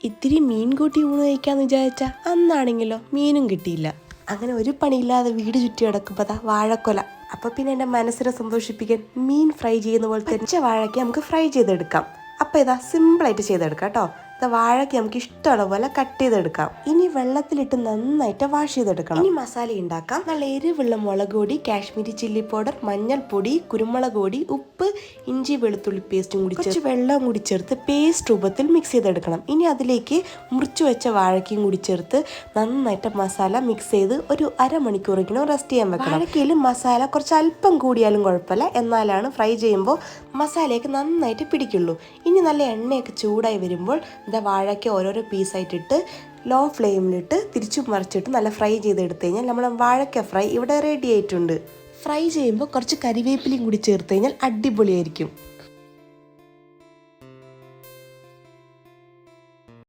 ഇത്തിരി മീൻ കൂട്ടി ഊണ് കഴിക്കാമെന്ന് വിചാരിച്ചാൽ അന്നാണെങ്കിലോ മീനും കിട്ടിയില്ല. അങ്ങനെ ഒരു പണിയില്ലാതെ വീട് ചുറ്റി കിടക്കുമ്പോൾ വാഴക്കൊല. അപ്പോൾ പിന്നെ എൻ്റെ മനസ്സിനെ സന്തോഷിപ്പിക്കാൻ മീൻ ഫ്രൈ ചെയ്യുന്ന പോലത്തെ പച്ച വാഴയ്ക്ക് നമുക്ക് ഫ്രൈ ചെയ്തെടുക്കാം. അപ്പോൾ ഇതാ സിമ്പിളായിട്ട് ചെയ്തെടുക്കാം കേട്ടോ. വാഴയ്ക്ക് നമുക്ക് ഇഷ്ടമുള്ള പോലെ കട്ട് ചെയ്തെടുക്കാം. ഇനി വെള്ളത്തിലിട്ട് നന്നായിട്ട് വാഷ് ചെയ്തെടുക്കണം. ഇനി മസാല ഉണ്ടാക്കാം. നല്ല എരിവുള്ള മുളക് പൊടി, കാശ്മീരി ചില്ലി പൗഡർ, മഞ്ഞൾപ്പൊടി, കുരുമുളക് പൊടി, ഉപ്പ്, ഇഞ്ചി വെളുത്തുള്ളി പേസ്റ്റും കൂടി കുറച്ച് വെള്ളം കൂടി ചേർത്ത് പേസ്റ്റ് രൂപത്തിൽ മിക്സ് ചെയ്തെടുക്കണം. ഇനി അതിലേക്ക് മുറിച്ചു വെച്ച വാഴയ്ക്കും കൂടി ചേർത്ത് നന്നായിട്ട് മസാല മിക്സ് ചെയ്ത് ഒരു അരമണിക്കൂറെങ്കിലും റെസ്റ്റ് ചെയ്യാൻ വെക്കണം. വാഴയ്ക്കയിൽ മസാല കുറച്ച് അല്പം കൂടിയാലും കുഴപ്പമില്ല, എന്നാലാണ് ഫ്രൈ ചെയ്യുമ്പോൾ മസാലയൊക്കെ നന്നായിട്ട് പിടിക്കുള്ളൂ. ഇനി നല്ല എണ്ണയൊക്കെ ചൂടായി വരുമ്പോൾ വാഴയ്ക്ക് ഓരോരോ പീസായിട്ടിട്ട് ലോ ഫ്ലെയിമിലിട്ട് തിരിച്ചു മറിച്ചിട്ട് നല്ല ഫ്രൈ ചെയ്തെടുത്തു കഴിഞ്ഞാൽ നമ്മുടെ വാഴയ്ക്ക ഫ്രൈ ഇവിടെ റെഡി ആയിട്ടുണ്ട്. ഫ്രൈ ചെയ്യുമ്പോൾ കുറച്ച് കരിവേപ്പിലയും കൂടി ചേർത്ത് കഴിഞ്ഞാൽ അടിപൊളിയായിരിക്കും.